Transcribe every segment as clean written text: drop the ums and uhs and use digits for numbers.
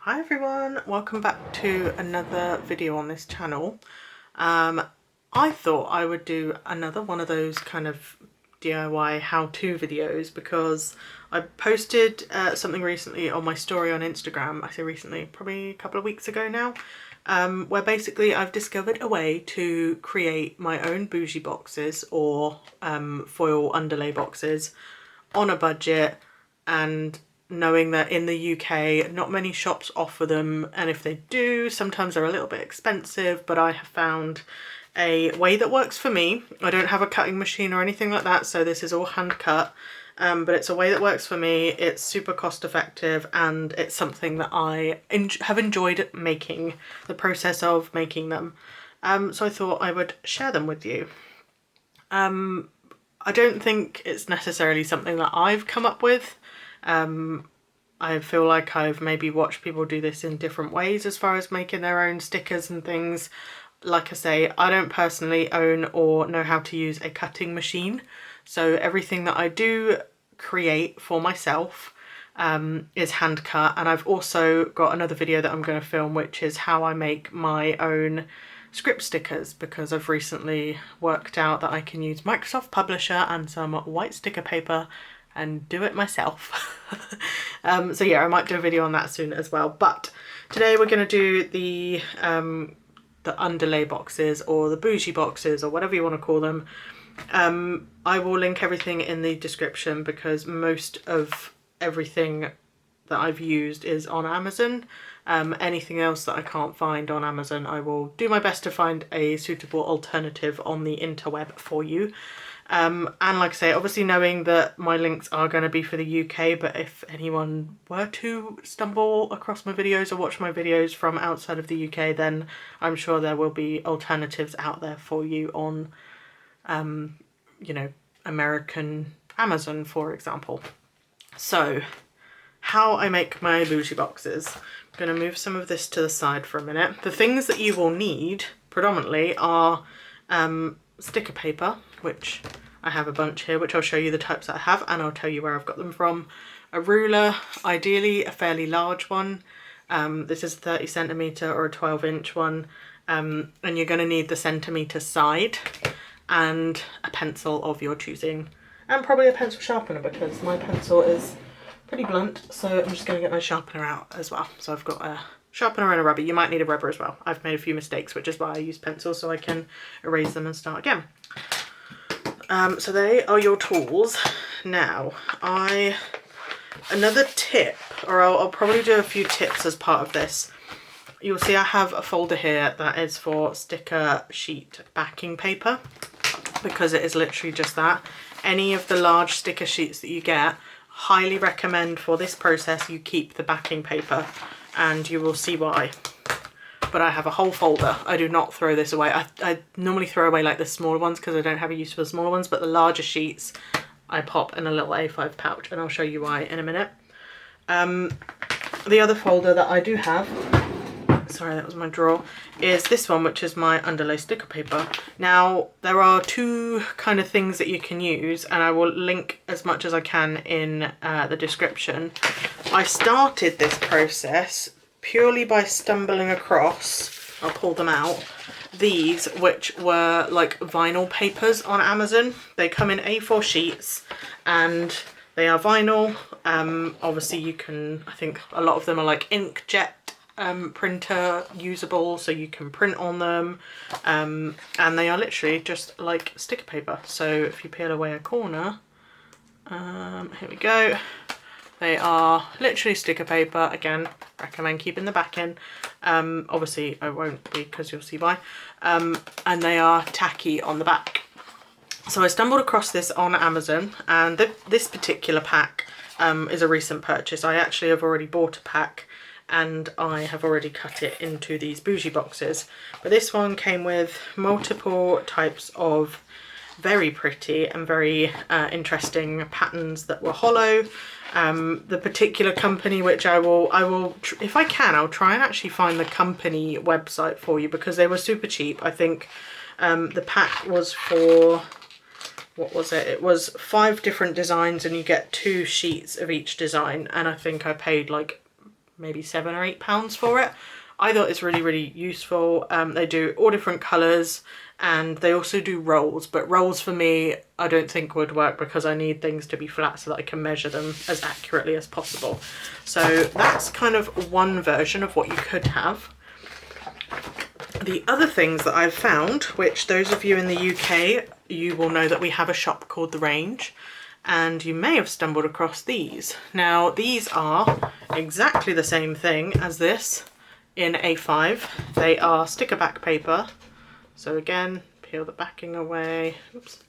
Hi everyone, welcome back to another video on this channel. I thought I would do another one of those kind of DIY how-to videos because I posted something recently on my story on Instagram. I say recently, probably a couple of weeks ago now, where basically I've discovered a way to create my own bougie boxes or foil underlay boxes on a budget, and knowing that in the UK not many shops offer them, and if they do sometimes they're a little bit expensive, but I have found a way that works for me. I don't have a cutting machine or anything like that, so this is all hand cut, but it's a way that works for me. It's super cost effective and it's something that I have enjoyed making, the process of making them. So I thought I would share them with you. I don't think it's necessarily something that I've come up with. I feel like I've maybe watched people do this in different ways as far as making their own stickers and things. Like I say, I don't personally own or know how to use a cutting machine, so everything that I do create for myself is hand cut. And I've also got another video that I'm going to film, which is how I make my own script stickers, because I've recently worked out that I can use Microsoft Publisher and some white sticker paper and do it myself. So yeah, I might do a video on that soon as well. But today we're going to do the underlay boxes, or the bougie boxes, or whatever you want to call them. I will link everything in the description because most of everything that I've used is on Amazon. Anything else that I can't find on Amazon, I will do my best to find a suitable alternative on the interweb for you. And like I say, obviously knowing that my links are going to be for the UK, but if anyone were to stumble across my videos or watch my videos from outside of the UK, then I'm sure there will be alternatives out there for you on, you know, American Amazon, for example. So, how I make my bougie boxes. I'm going to move some of this to the side for a minute. The things that you will need predominantly are sticker paper, which I have a bunch here, which I'll show you the types that I have and I'll tell you where I've got them from. A ruler, ideally a fairly large one. This is a 30 centimetre or a 12-inch one, and you're going to need the centimetre side and a pencil of your choosing, and probably a pencil sharpener because my pencil is pretty blunt, so I'm just going to get my sharpener out as well. So I've got a sharpener and a rubber. You might need a rubber as well. I've made a few mistakes, which is why I use pencils, so I can erase them and start again. So they are your tools. Now, another tip, or I'll probably do a few tips as part of this. You'll see I have a folder here that is for sticker sheet backing paper, because it is literally just that. Any of the large sticker sheets that you get, highly recommend for this process you keep the backing paper, and you will see why. But I have a whole folder. I do not throw this away. I normally throw away like the smaller ones because I don't have a use for the smaller ones, but the larger sheets I pop in a little A5 pouch, and I'll show you why in a minute. The other folder that I do have, sorry, that was my drawer, is this one, which is my underlay sticker paper. Now, there are two kind of things that you can use, and I will link as much as I can in the description. I started this process purely by stumbling across, I'll pull them out, these, which were like vinyl papers on Amazon. They come in A4 sheets and they are vinyl. Obviously you can, I think a lot of them are like inkjet printer usable, so you can print on them, and they are literally just like sticker paper. So if you peel away a corner, here we go. They are literally sticker paper. Again, recommend keeping the back in. Obviously I won't be because you'll see why. And they are tacky on the back. So I stumbled across this on Amazon, and this particular pack is a recent purchase. I actually have already bought a pack and I have already cut it into these bougie boxes. But this one came with multiple types of very pretty and very interesting patterns that were hollow. The particular company, which I will if I can, I'll try and actually find the company website for you, because they were super cheap. I think the pack was for, what was it? It was 5 different designs and you get 2 sheets of each design, and I think I paid like maybe £7 or £8 for it. I thought it's really, really useful. They do all different colours, and they also do rolls, but rolls for me I don't think would work because I need things to be flat so that I can measure them as accurately as possible. So that's kind of one version of what you could have. The other things that I've found, which those of you in the UK, you will know that we have a shop called The Range, and you may have stumbled across these. Now these are exactly the same thing as this in A5. They are sticker back paper. So again, peel the backing away. Oops.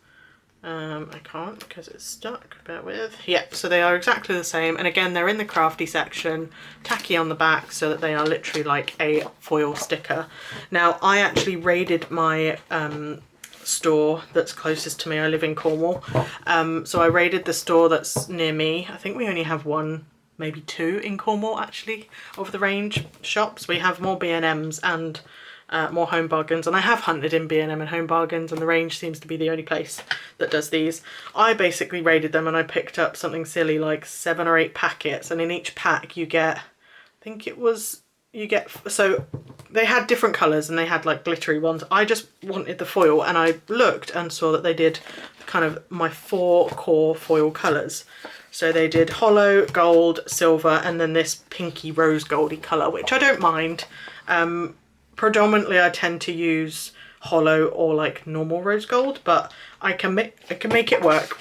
I can't because it's stuck, bear with. Yeah, so they are exactly the same, and again they're in the crafty section, tacky on the back so that they are literally like a foil sticker. Now I actually raided my store that's closest to me. I live in Cornwall, so I raided the store that's near me. I think we only have one, maybe two in Cornwall actually of the Range shops. We have more B&Ms and more Home Bargains, and I have hunted in B&M and Home Bargains, and the Range seems to be the only place that does these. I basically raided them and I picked up something silly like 7 or 8 packets, and in each pack you get, I think it was, so they had different colours and they had like glittery ones. I just wanted the foil, and I looked and saw that they did kind of my 4 core foil colours. So they did hollow, gold, silver, and then this pinky rose goldy colour, which I don't mind. Predominantly I tend to use hollow or like normal rose gold, but I can make it work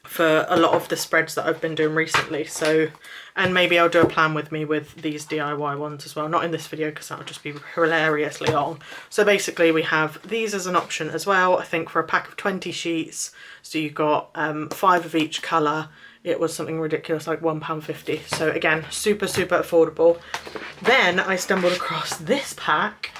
for a lot of the spreads that I've been doing recently. So, and maybe I'll do a plan with me with these DIY ones as well, not in this video because that would just be hilariously long. So basically we have these as an option as well, I think for a pack of 20 sheets. So you've got 5 of each colour. It was something ridiculous like £1.50. So again, super, super affordable. Then I stumbled across this pack,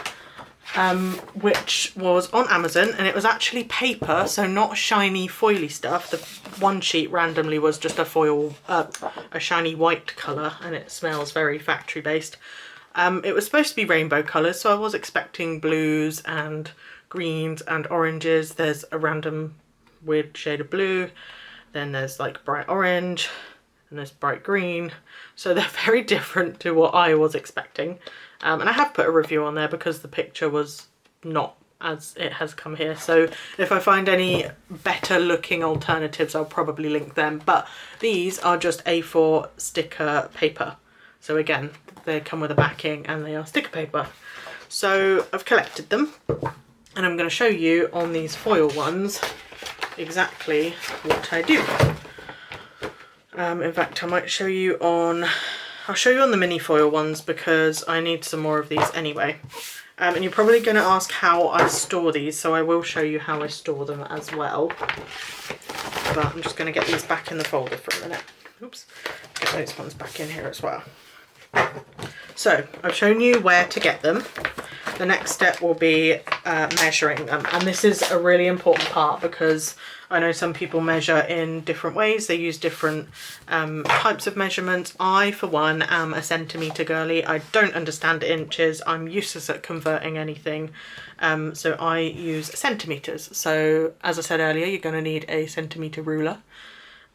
which was on Amazon, and it was actually paper, so not shiny foily stuff. The one sheet randomly was just a foil, a shiny white colour, and it smells very factory based. It was supposed to be rainbow colours, so I was expecting blues and greens and oranges. There's a random weird shade of blue. Then there's like bright orange, and there's bright green. So they're very different to what I was expecting. And I have put a review on there because the picture was not as it has come here. So if I find any better looking alternatives, I'll probably link them. But these are just A4 sticker paper. So again, they come with a backing and they are sticker paper. So I've collected them, and I'm going to show you on these foil ones exactly what I do. In fact, I might show you on, I'll show you on the mini foil ones because I need some more of these anyway. And you're probably going to ask how I store these, so I will show you how I store them as well. But I'm just going to get these back in the folder for a minute. Oops, get those ones back in here as well. So I've shown you where to get them. The next step will be measuring them, and this is a really important part because I know some people measure in different ways. They use different types of measurements. I, for one, am a centimetre girly. I don't understand inches. I'm useless at converting anything, so I use centimetres. So as I said earlier, you're going to need a centimetre ruler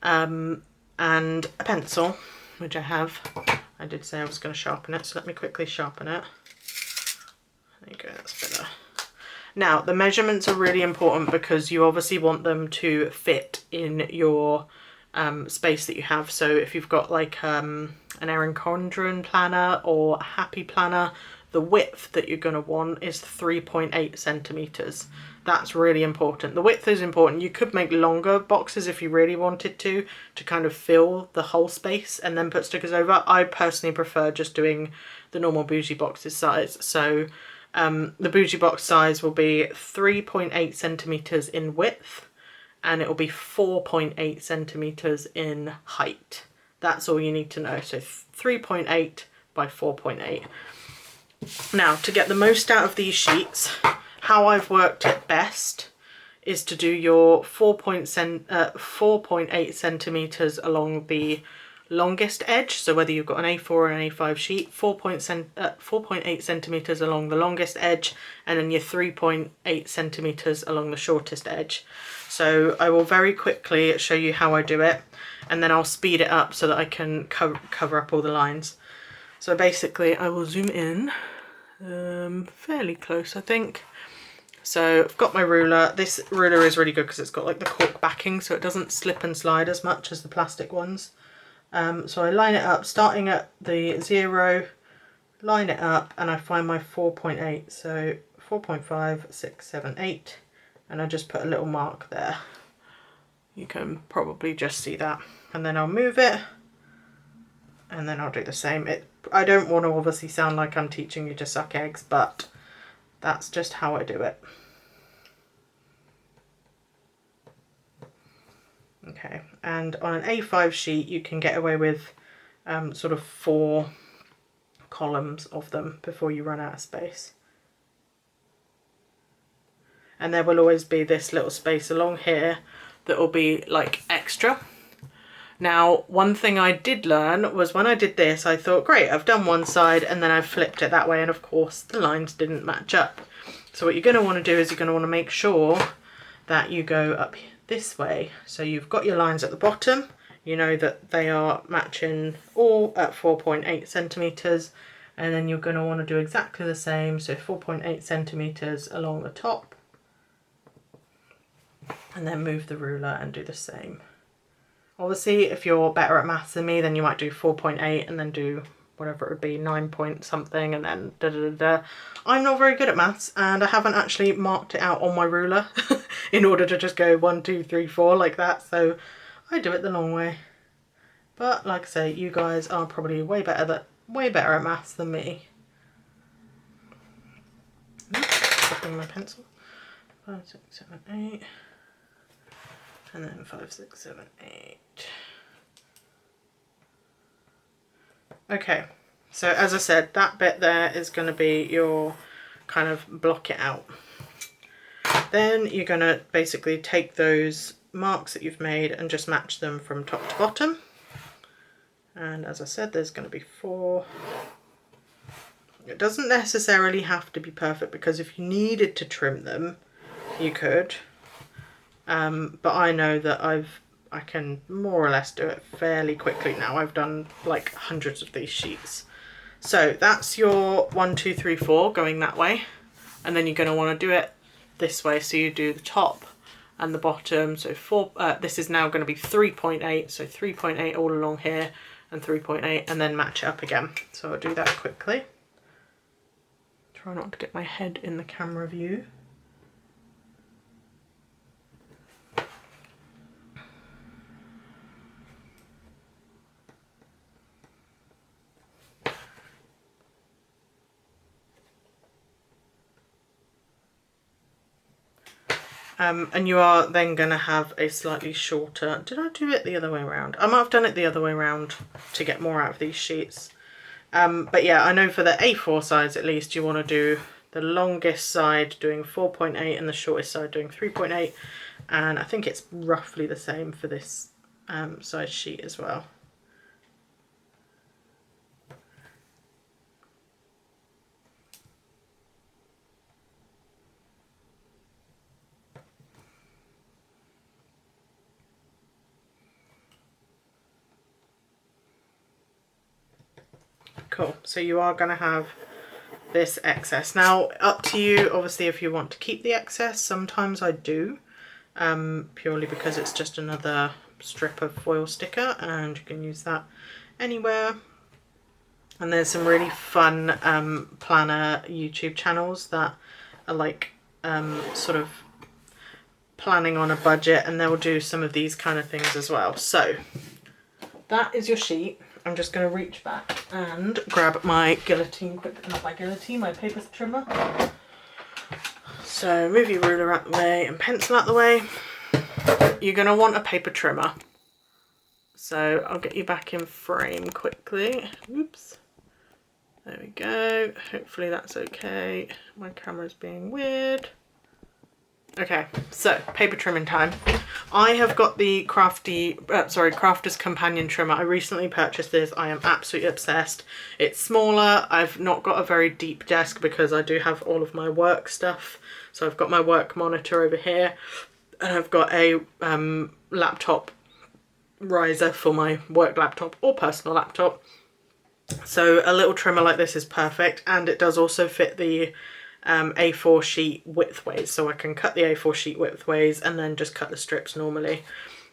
and a pencil, which I have. I did say I was going to sharpen it, so let me quickly sharpen it. There you go, that's better. Now, the measurements are really important because you obviously want them to fit in your space that you have. So if you've got like an Erin Condren planner or a Happy planner, the width that you're going to want is 3.8 centimetres. That's really important. The width is important. You could make longer boxes if you really wanted to kind of fill the whole space and then put stickers over. I personally prefer just doing the normal Bougie boxes size. So the Bougie box size will be 3.8 centimetres in width, and it will be 4.8 centimetres in height. That's all you need to know. So 3.8 by 4.8. Now, to get the most out of these sheets, how I've worked it best is to do your 4.8 centimetres along the longest edge. So whether you've got an A4 or an A5 sheet, 4.8 centimetres along the longest edge, and then your 3.8 centimetres along the shortest edge. So I will very quickly show you how I do it, and then I'll speed it up so that I can cover up all the lines. So basically I will zoom in fairly close, I think. So I've got my ruler. This ruler is really good because it's got like the cork backing, so it doesn't slip and slide as much as the plastic ones. So I line it up, starting at the 0, line it up, and I find my 4.8. So 4.5, 6, 7, 8, and I just put a little mark there. You can probably just see that. And then I'll move it, and then I'll do the same. I don't want to obviously sound like I'm teaching you to suck eggs, but that's just how I do it. Okay, and on an A5 sheet you can get away with sort of 4 columns of them before you run out of space. And there will always be this little space along here that will be like extra. Now, one thing I did learn was when I did this, I thought, great, I've done one side and then I've flipped it that way, and of course the lines didn't match up. So what you're going to want to do is you're going to want to make sure that you go up this way. So you've got your lines at the bottom, you know that they are matching all at 4.8 centimetres, and then you're going to want to do exactly the same, so 4.8 centimetres along the top, and then move the ruler and do the same. Obviously, if you're better at maths than me, then you might do 4.8 and then do whatever it would be, 9 point something, and then da da da da. I'm not very good at maths, and I haven't actually marked it out on my ruler in order to just go 1, 2, 3, 4 like that, so I do it the long way. But like I say, you guys are probably way better at maths than me. Dropping my pencil. 5, 6, 7, 8. And then 5, 6, 7, 8. Okay, so as I said, that bit there is going to be your kind of block it out. Then you're going to basically take those marks that you've made and just match them from top to bottom. And as I said, there's going to be 4. It doesn't necessarily have to be perfect, because if you needed to trim them, you could. But I know that I can more or less do it fairly quickly now. I've done like hundreds of these sheets. So that's your 1, 2, 3, 4 going that way. And then you're going to want to do it this way. So you do the top and the bottom. So this is now going to be 3.8. So 3.8 all along here and 3.8, and then match it up again. So I'll do that quickly. Try not to get my head in the camera view. And you are then going to have a slightly shorter, did I do it the other way around? I might have done it the other way around to get more out of these sheets. But yeah, I know for the A4 sides at least, you want to do the longest side doing 4.8 and the shortest side doing 3.8. And I think it's roughly the same for this size sheet as well. Cool, so you are going to have this excess. Now, up to you, obviously, if you want to keep the excess. Sometimes I do, purely because it's just another strip of foil sticker and you can use that anywhere. And there's some really fun planner YouTube channels that are like sort of planning on a budget, and they'll do some of these kind of things as well. So that is your sheet. I'm just going to reach back and grab my guillotine, not my guillotine, my paper trimmer. So move your ruler out the way and pencil out the way. You're going to want a paper trimmer. So I'll get you back in frame quickly. Oops. There we go. Hopefully that's okay. My camera's being weird. Okay, so paper trimming time. I have got the Crafter's Companion trimmer. I recently purchased this. I am absolutely obsessed. It's smaller. I've not got a very deep desk because I do have all of my work stuff. So I've got my work monitor over here, and I've got a laptop riser for my work laptop or personal laptop. So a little trimmer like this is perfect, and it does also fit the A4 sheet widthways, so I can cut the A4 sheet widthways and then just cut the strips normally.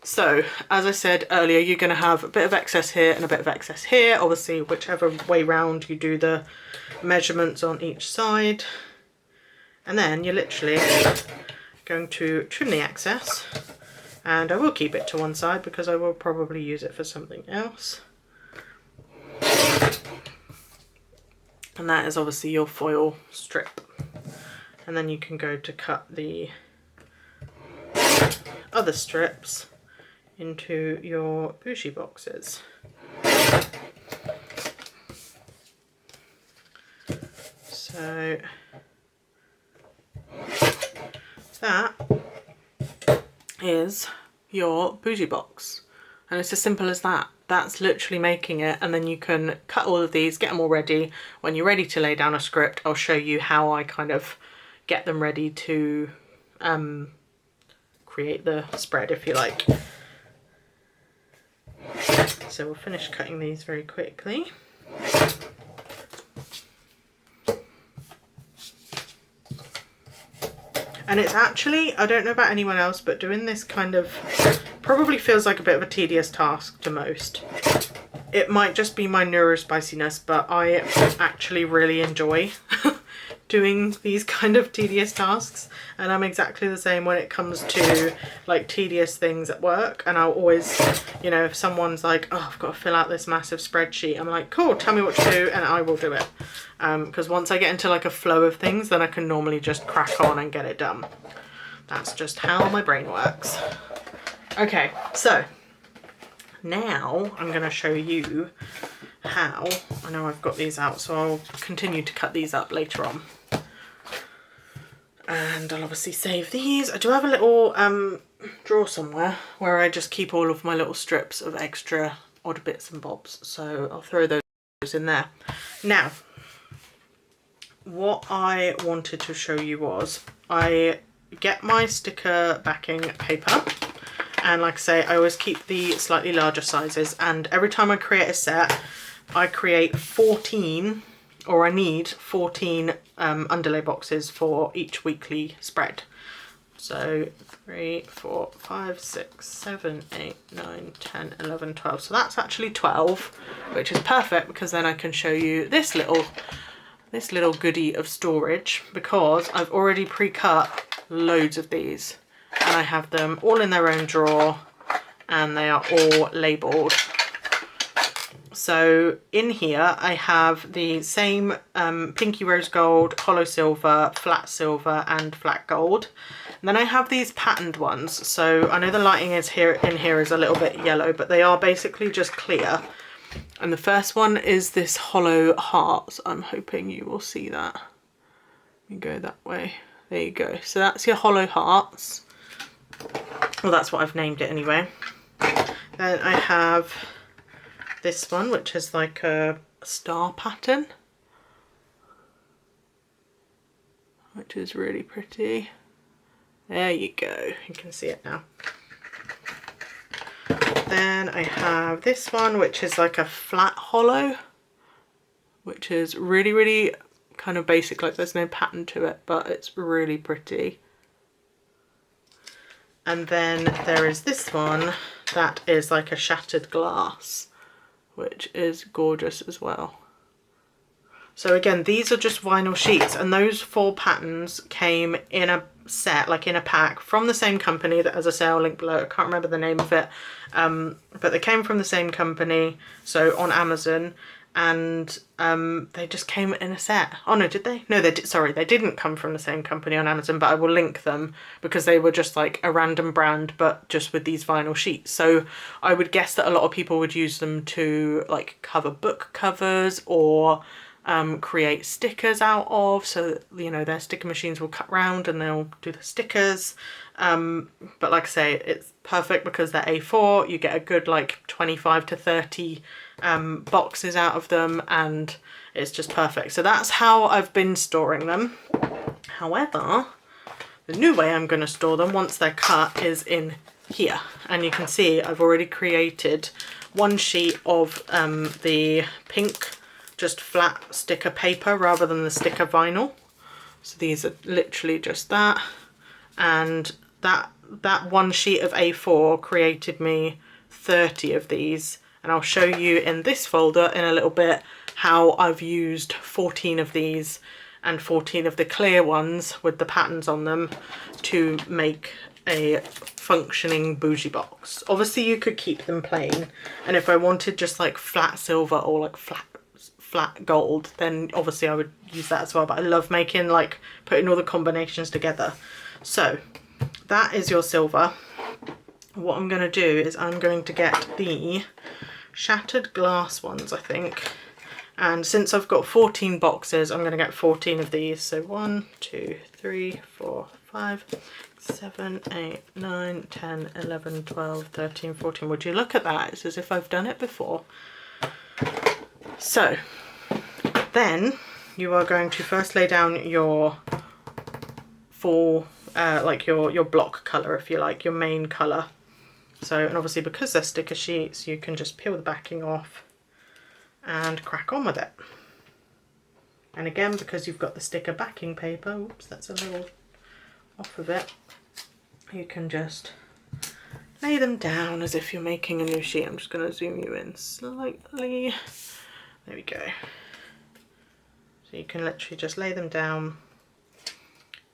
So as I said earlier, you're going to have a bit of excess here and a bit of excess here, obviously whichever way round you do the measurements on each side, and then you're literally going to trim the excess, and I will keep it to one side because I will probably use it for something else. And that is obviously your foil strip. And then you can go to cut the other strips into your Bougie boxes. So that is your Bougie box, and it's as simple as that. That's literally making it, and then you can cut all of these, get them all ready. When you're ready to lay down a script, I'll show you how I kind of get them ready to create the spread, if you like. So we'll finish cutting these very quickly. And it's actually, I don't know about anyone else, but doing this kind of probably feels like a bit of a tedious task to most. It might just be my neurospiciness, but I actually really enjoy doing these kind of tedious tasks, and I'm exactly the same when it comes to like tedious things at work. And I'll always, you know, if someone's like, oh, I've got to fill out this massive spreadsheet, I'm like, cool, tell me what to do and I will do it, because once I get into like a flow of things, then I can normally just crack on and get it done. That's just how my brain works. Okay, so now I'm going to show you how, I know I've got these out, so I'll continue to cut these up later on. And I'll obviously save these. I do have a little drawer somewhere where I just keep all of my little strips of extra odd bits and bobs, so I'll throw those in there. Now, what I wanted to show you was, I get my sticker backing paper, and like I say, I always keep the slightly larger sizes, and every time I create a set, I create 14, or I need 14 underlay boxes for each weekly spread. So 3, 4, 5, 6, 7, 8, 9, 10, 11, 12. So that's actually 12, which is perfect, because then I can show you this little goodie of storage, because I've already pre-cut loads of these, and I have them all in their own drawer, and they are all labelled. So in here I have the same pinky rose gold, hollow silver, flat silver and flat gold. And then I have these patterned ones. So I know the lighting is in here is a little bit yellow, but they are basically just clear. And the first one is this hollow heart. So I'm hoping you will see that. You go that way. There you go. So that's your hollow hearts. Well, that's what I've named it anyway. Then I have this one, which is like a star pattern, which is really pretty. There you go, you can see it now. Then I have this one, which is like a flat hollow, which is really, really kind of basic, like there's no pattern to it, but it's really pretty. And then there is this one that is like a shattered glass, which is gorgeous as well. So again, these are just vinyl sheets, and those 4 patterns came in a set, like in a pack, from the same company that, as I say, I'll link below. I can't remember the name of it, but they came from the same company, so on Amazon, and they just came in a set. Oh no, did they? No, sorry, they didn't come from the same company on Amazon, but I will link them because they were just like a random brand, but just with these vinyl sheets. So I would guess that a lot of people would use them to like cover book covers, or create stickers out of, so that, you know, their sticker machines will cut round and they'll do the stickers. But like I say, it's perfect because they're A4, you get a good like 25 to 30 boxes out of them, and it's just perfect. So that's how I've been storing them. However, the new way I'm going to store them once they're cut is in here, and you can see I've already created one sheet of the pink just flat sticker paper rather than the sticker vinyl. So these are literally just that, and that one sheet of A4 created me 30 of these, and I'll show you in this folder in a little bit how I've used 14 of these and 14 of the clear ones with the patterns on them to make a functioning bougie box. Obviously you could keep them plain, and if I wanted just like flat silver or like flat gold, then obviously I would use that as well, but I love making, like, putting all the combinations together. So that is your silver. What I'm going to do is I'm going to get the shattered glass ones, I think, and since I've got 14 boxes, I'm going to get 14 of these. So 1, 2, 3, 4, 5, 7, 8, 9, 10, 11, 12, 13, 14. Would you look at that? It's as if I've done it before. So then you are going to first lay down your full, like your block colour, if you like, your main colour. So, and obviously because they're sticker sheets, you can just peel the backing off and crack on with it. And again, because you've got the sticker backing paper, oops, that's a little off of it, you can just lay them down as if you're making a new sheet. I'm just going to zoom you in slightly. There we go. So you can literally just lay them down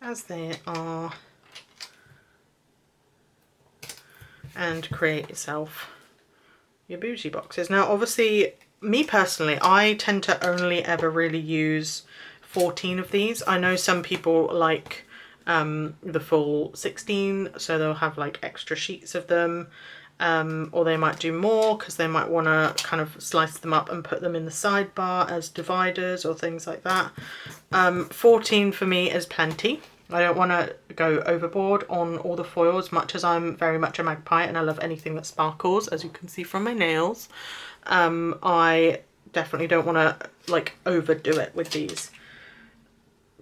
as they are and create yourself your bougie boxes. Now obviously, me personally, I tend to only ever really use 14 of these. I know some people like the full 16, so they'll have like extra sheets of them, or they might do more because they might want to kind of slice them up and put them in the sidebar as dividers or things like that. 14 for me is plenty. I don't want to go overboard on all the foils, much as I'm very much a magpie and I love anything that sparkles, as you can see from my nails. I definitely don't want to like overdo it with these,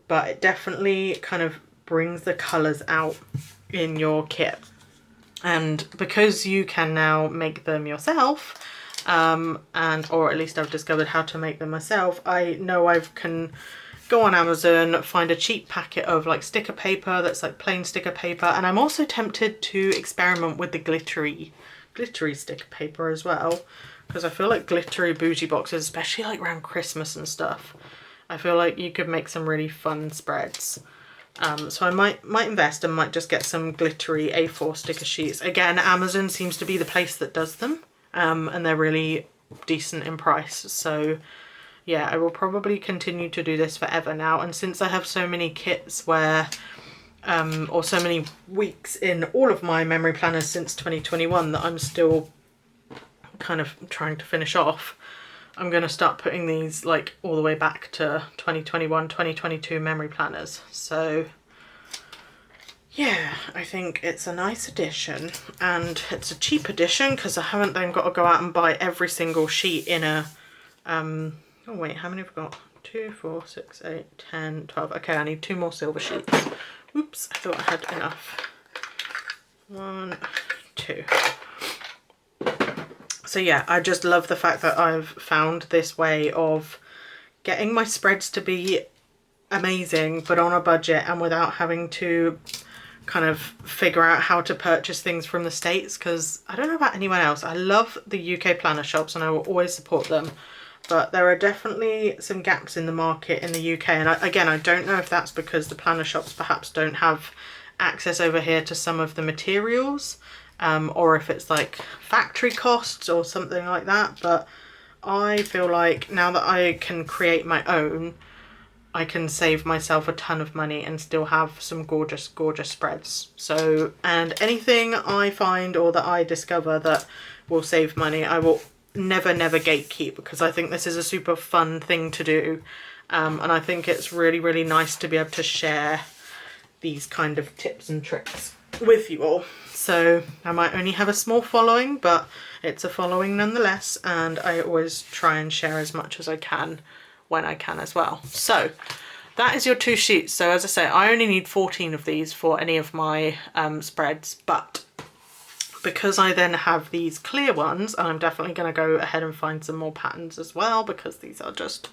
but it definitely kind of brings the colours out in your kit. And because you can now make them yourself, or at least I've discovered how to make them myself, I know I can go on Amazon, find a cheap packet of like sticker paper that's like plain sticker paper, and I'm also tempted to experiment with the glittery sticker paper as well, because I feel like glittery bougie boxes, especially like around Christmas and stuff, I feel like you could make some really fun spreads. So I might invest and might just get some glittery A4 sticker sheets. Again, Amazon seems to be the place that does them, and they're really decent in price. So yeah, I will probably continue to do this forever now. And since I have so many kits where, or so many weeks in all of my memory planners since 2021 that I'm still kind of trying to finish off, I'm going to start putting these like all the way back to 2021, 2022 memory planners. So yeah, I think it's a nice addition, and it's a cheap addition because I haven't then got to go out and buy every single sheet in a, oh wait, how many have I got? 2, 4, 6, 8, 10, 12. Okay, I need 2 more silver sheets. Oops, I thought I had enough. 1, 2. So yeah, I just love the fact that I've found this way of getting my spreads to be amazing, but on a budget and without having to kind of figure out how to purchase things from the States, because I don't know about anyone else. I love the UK planner shops and I will always support them, but there are definitely some gaps in the market in the UK. And again, I don't know if that's because the planner shops perhaps don't have access over here to some of the materials, or if it's like factory costs or something like that. But I feel like now that I can create my own, I can save myself a ton of money and still have some gorgeous, gorgeous spreads. So, and anything I find or that I discover that will save money, I will never gatekeep, because I think this is a super fun thing to do. And I think it's really, really nice to be able to share these kind of tips and tricks with you all. So I might only have a small following, but it's a following nonetheless, and I always try and share as much as I can when I can as well. So that is your 2 sheets. So as I say, I only need 14 of these for any of my spreads, but because I then have these clear ones, and I'm definitely going to go ahead and find some more patterns as well because these are just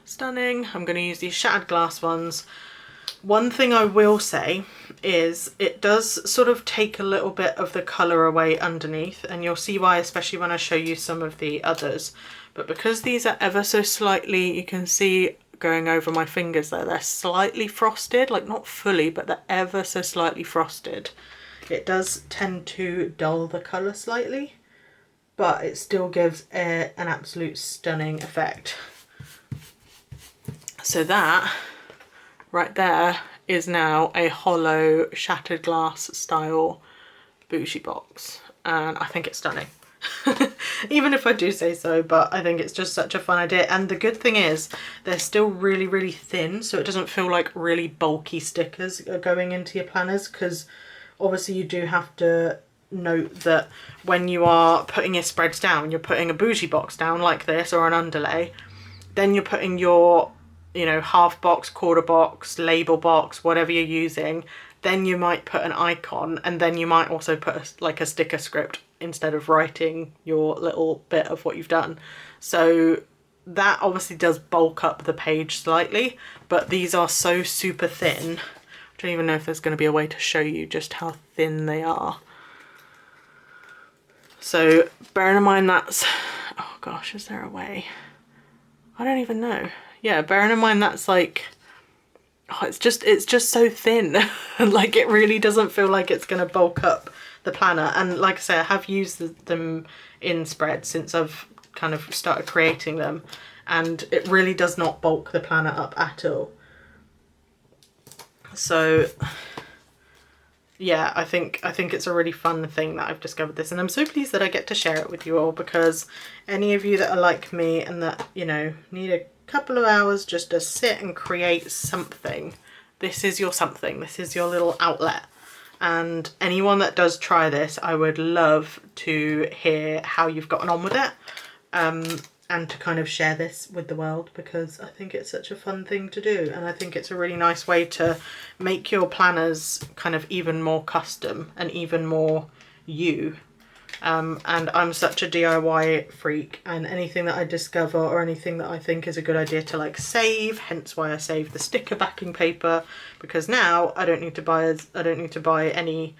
stunning. I'm going to use these shattered glass ones. One thing I will say is it does sort of take a little bit of the colour away underneath, and you'll see why, especially when I show you some of the others. But because these are ever so slightly, you can see going over my fingers there, they're slightly frosted, like not fully, but they're ever so slightly frosted. It does tend to dull the colour slightly, but it still gives an absolute stunning effect. So that right there is now a hollow shattered glass style Bougie box, and I think it's stunning. Even if I do say so, but I think it's just such a fun idea. And the good thing is they're still really, really thin, so it doesn't feel like really bulky stickers are going into your planners, because obviously you do have to note that when you are putting your spreads down, you're putting a Bougie box down like this or an underlay, then you're putting your, you know, half box, quarter box, label box, whatever you're using, then you might put an icon, and then you might also put like a sticker script instead of writing your little bit of what you've done. So that obviously does bulk up the page slightly, but these are so super thin. I don't even know if there's going to be a way to show you just how thin they are. So bearing in mind that's, oh gosh, is there a way? I don't even know. Yeah, bearing in mind that's like, oh, it's just so thin. Like it really doesn't feel like it's going to bulk up the planner. And like I say, I have used them in spreads since I've kind of started creating them, and it really does not bulk the planner up at all. So yeah, I think it's a really fun thing that I've discovered this, and I'm so pleased that I get to share it with you all, because any of you that are like me and that, you know, need a couple of hours just to sit and create something, this is your something, this is your little outlet. And anyone that does try this, I would love to hear how you've gotten on with it, and to kind of share this with the world, because I think it's such a fun thing to do, and I think it's a really nice way to make your planners kind of even more custom and even more you. And I'm such a DIY freak, and anything that I discover or anything that I think is a good idea to like save, hence why I saved the sticker backing paper, because now I don't need to buy any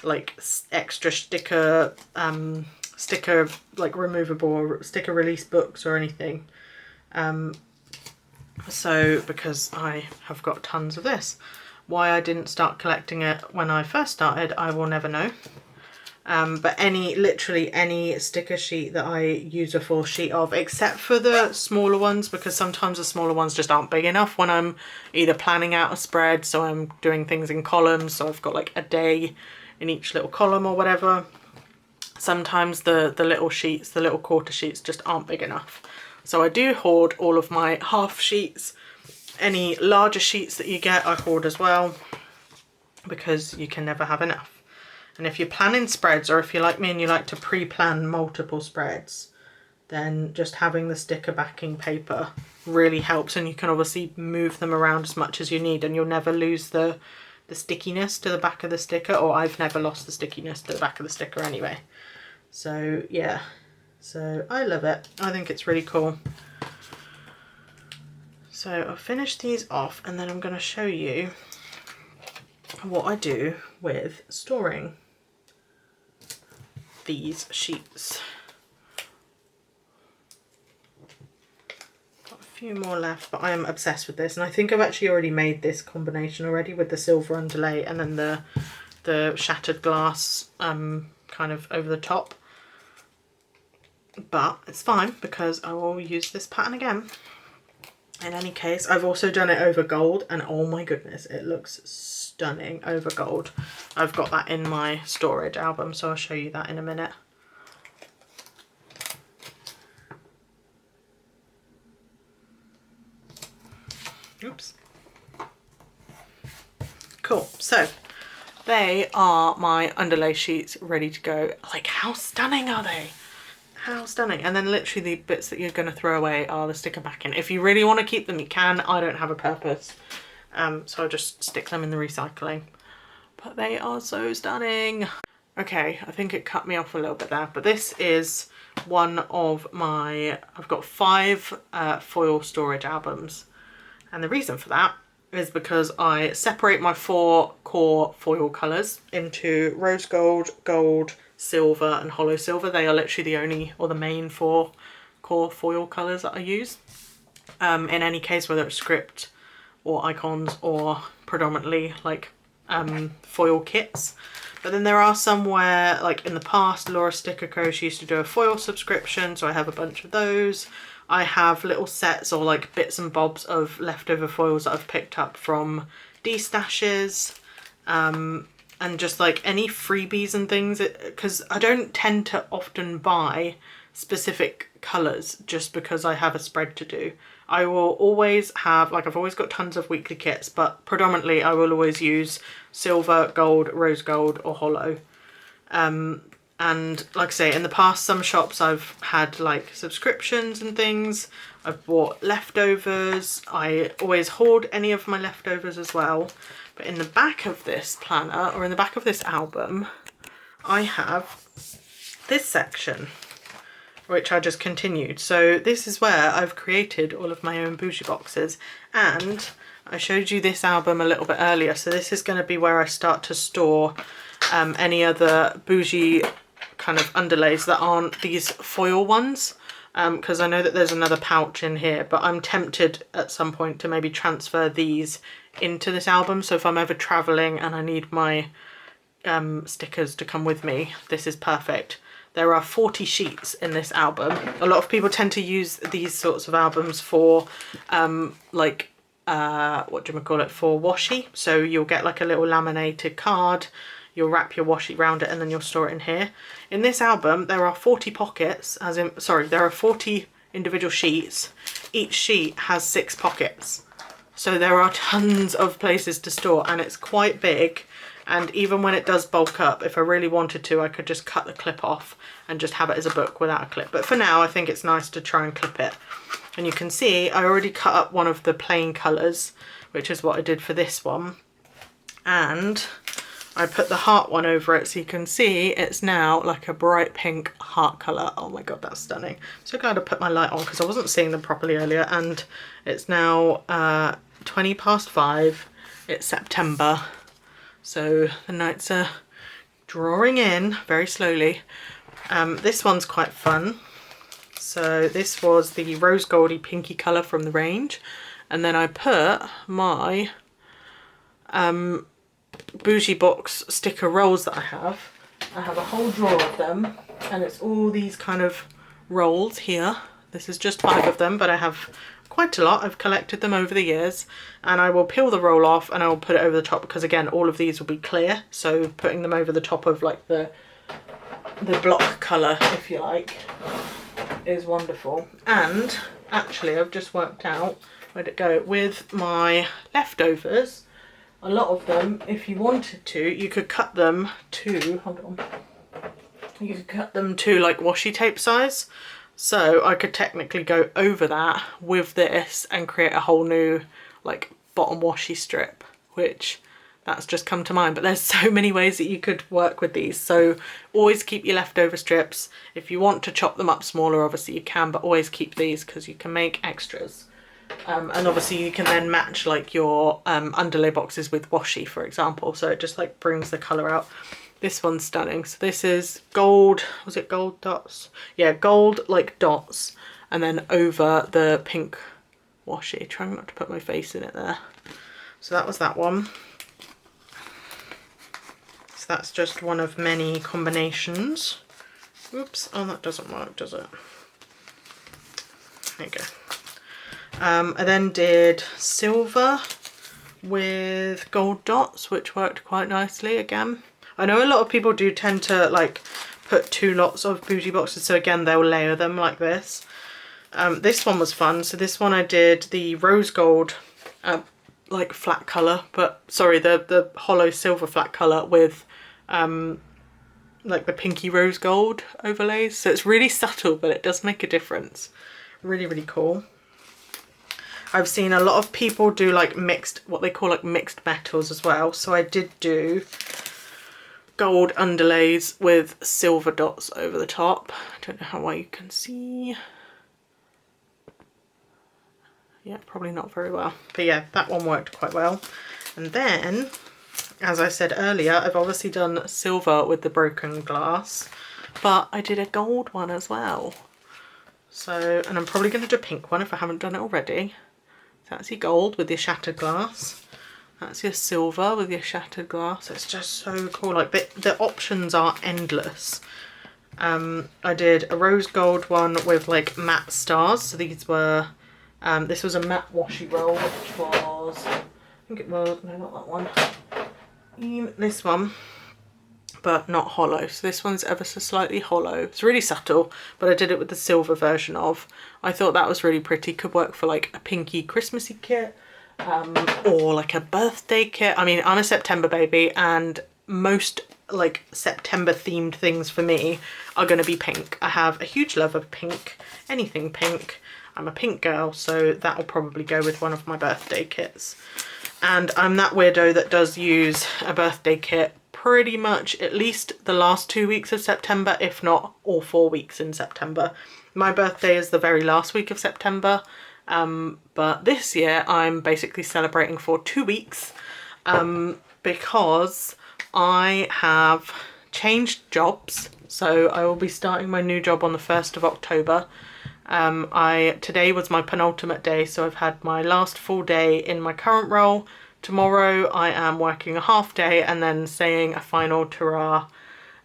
like extra sticker like removable or sticker release books or anything. So because I have got tons of this. Why I didn't start collecting it when I first started, I will never know. But literally any sticker sheet that I use a full sheet of, except for the smaller ones, because sometimes the smaller ones just aren't big enough when I'm either planning out a spread, so I'm doing things in columns, so I've got like a day in each little column or whatever. Sometimes the little sheets, the little quarter sheets just aren't big enough. So I do hoard all of my half sheets. Any larger sheets that you get, I hoard as well, because you can never have enough. And if you're planning spreads, or if you're like me and you like to pre-plan multiple spreads, then just having the sticker backing paper really helps, and you can obviously move them around as much as you need, and you'll never lose the stickiness to the back of the sticker, or I've never lost the stickiness to the back of the sticker anyway. So yeah, so I love it. I think it's really cool. So I'll finish these off, and then I'm going to show you what I do with storing these sheets. Got a few more left, but I am obsessed with this, and I think I've actually already made this combination already with the silver underlay and then the shattered glass kind of over the top, but it's fine because I will use this pattern again. In any case, I've also done it over gold, and oh my goodness, it looks stunning over gold. I've got that in my storage album, so I'll show you that in a minute. Oops. Cool, so they are my underlay sheets ready to go. Like, how stunning are they? How stunning. And then literally the bits that you're going to throw away are the sticker backing. If you really want to keep them, you can. I don't have a purpose, so I'll just stick them in the recycling. But they are so stunning. Okay, I think it cut me off a little bit there, but this is one of my, I've got 5 foil storage albums. And the reason for that is because I separate my 4 core foil colours into rose gold, gold, silver and hollow silver. They are literally the only, or the main 4 core foil colours that I use. In any case, whether it's script or icons or predominantly like foil kits. But then there are some where, like in the past, Laura Sticker Co. she used to do a foil subscription, so I have a bunch of those. I have little sets or like bits and bobs of leftover foils that I've picked up from D-stashes, and just like any freebies and things, because I don't tend to often buy specific colours just because I have a spread to do. I will always have, like I've always got tons of weekly kits, but predominantly I will always use silver, gold, rose gold or hollow. And like I say, in the past, some shops I've had like subscriptions and things. I've bought leftovers. I always hoard any of my leftovers as well. But in the back of this planner, or in the back of this album, I have this section, which I just continued. So this is where I've created all of my own Bougie boxes, and I showed you this album a little bit earlier. So this is going to be where I start to store any other Bougie kind of underlays that aren't these foil ones, because I know that there's another pouch in here, but I'm tempted at some point to maybe transfer these into this album. So if I'm ever traveling and I need my stickers to come with me, this is perfect. There are 40 sheets in this album. A lot of people tend to use these sorts of albums for like what do you call it, for washi. So you'll get like a little laminated card, you'll wrap your washi around it, and then you'll store it in here. In this album there are 40 pockets, as in, sorry, there are 40 individual sheets. Each sheet has 6 pockets. So there are tons of places to store, and it's quite big. And even when it does bulk up, if I really wanted to, I could just cut the clip off and just have it as a book without a clip. But for now, I think it's nice to try and clip it. And you can see I already cut up one of the plain colours, which is what I did for this one. And I put the heart one over it, so you can see it's now like a bright pink heart colour. Oh my god, that's stunning. I'm so glad I put my light on because I wasn't seeing them properly earlier. And it's now 20 past 5. It's September. So the nights are drawing in very slowly. This one's quite fun. So this was the rose goldy pinky colour from the range. And then I put my Bougie box sticker rolls that I have. I have a whole drawer of them, and it's all these kind of rolls here. This is just 5 of them, but I have quite a lot. I've collected them over the years, and I will peel the roll off and I will put it over the top, because again all of these will be clear, so putting them over the top of like the block colour, if you like, is wonderful. And actually I've just worked out where'd it go with my leftovers. A lot of them, if you wanted to, you could cut them to, hold on, you could cut them to like washi tape size. So I could technically go over that with this and create a whole new like bottom washi strip, which that's just come to mind. But there's so many ways that you could work with these. So always keep your leftover strips. If you want to chop them up smaller, obviously you can, but always keep these because you can make extras. And obviously you can then match like your underlay boxes with washi, for example. So it just like brings the colour out. This one's stunning. So this is gold, was it gold dots? Yeah, gold like dots, and then over the pink washi. Trying not to put my face in it there. So that was that one. So that's just one of many combinations. Oops, oh that doesn't work, does it? There you go. I then did silver with gold dots, which worked quite nicely again. I know a lot of people do tend to like put 2 lots of Bougie boxes, so again they'll layer them like this. This one was fun. So this one I did the rose gold like flat colour, but sorry, the hollow silver flat colour with like the pinky rose gold overlays. So it's really subtle, but it does make a difference. Really, really cool. I've seen a lot of people do like mixed, what they call like mixed metals as well. So I did do gold underlays with silver dots over the top. I don't know how well you can see. Yeah, probably not very well. But yeah, that one worked quite well. And then, as I said earlier, I've obviously done silver with the broken glass, but I did a gold one as well. So, and I'm probably going to do a pink one if I haven't done it already. So that's your gold with your shattered glass. That's your silver with your shattered glass. It's just so cool. Like the options are endless. I did a rose gold one with like matte stars. So these were, this was a matte washi roll, which was, I think it was, no, not that one. This one, but not hollow. So this one's ever so slightly hollow. It's really subtle, but I did it with the silver version of. I thought that was really pretty. Could work for like a pinky Christmassy kit, or like a birthday kit. I mean, I'm a September baby, and most like September themed things for me are going to be pink. I have a huge love of pink, anything pink. I'm a pink girl, so that will probably go with one of my birthday kits. And I'm that weirdo that does use a birthday kit pretty much at least the last 2 weeks of September, if not all 4 weeks in September. My birthday is the very last week of September, but this year I'm basically celebrating for 2 weeks because I have changed jobs. So I will be starting my new job on the 1st of October. Today was my penultimate day, so I've had my last full day in my current role. Tomorrow I am working a half day and then saying a final hurrah,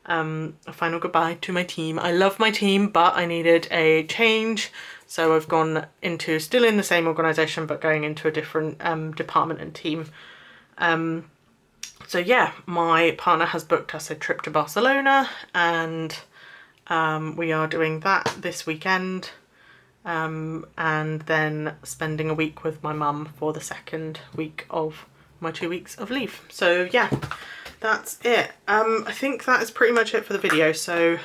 a final goodbye to my team. I love my team, but I needed a change, so I've gone into, still in the same organisation, but going into a different department and team. So yeah, my partner has booked us a trip to Barcelona, and we are doing that this weekend. And then spending a week with my mum for the second week of my 2 weeks of leave. So yeah, that's it. I think that is pretty much it for the video. So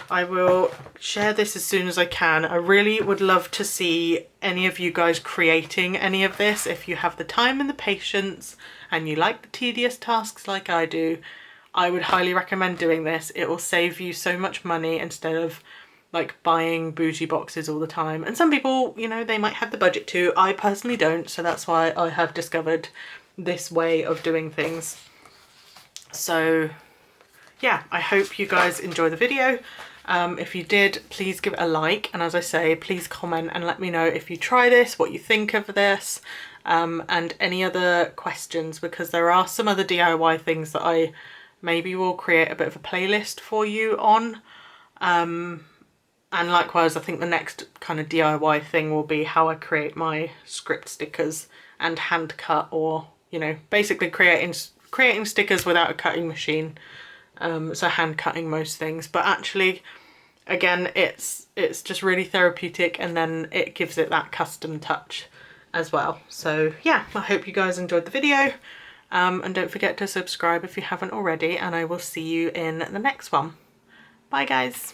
I will share this as soon as I can. I really would love to see any of you guys creating any of this. If you have the time and the patience and you like the tedious tasks like I do, I would highly recommend doing this. It will save you so much money instead of like buying Bougie boxes all the time. And some people, you know, they might have the budget to. I personally don't, so that's why I have discovered this way of doing things. So yeah, I hope you guys enjoy the video. If you did, please give it a like, and as I say, please comment and let me know if you try this, what you think of this, and any other questions, because there are some other DIY things that I maybe will create a bit of a playlist for you on. And likewise, I think the next kind of DIY thing will be how I create my script stickers and hand cut, or, you know, basically creating stickers without a cutting machine. So hand cutting most things, but actually, again, it's just really therapeutic, and then it gives it that custom touch as well. So yeah, I hope you guys enjoyed the video, and don't forget to subscribe if you haven't already, and I will see you in the next one. Bye guys.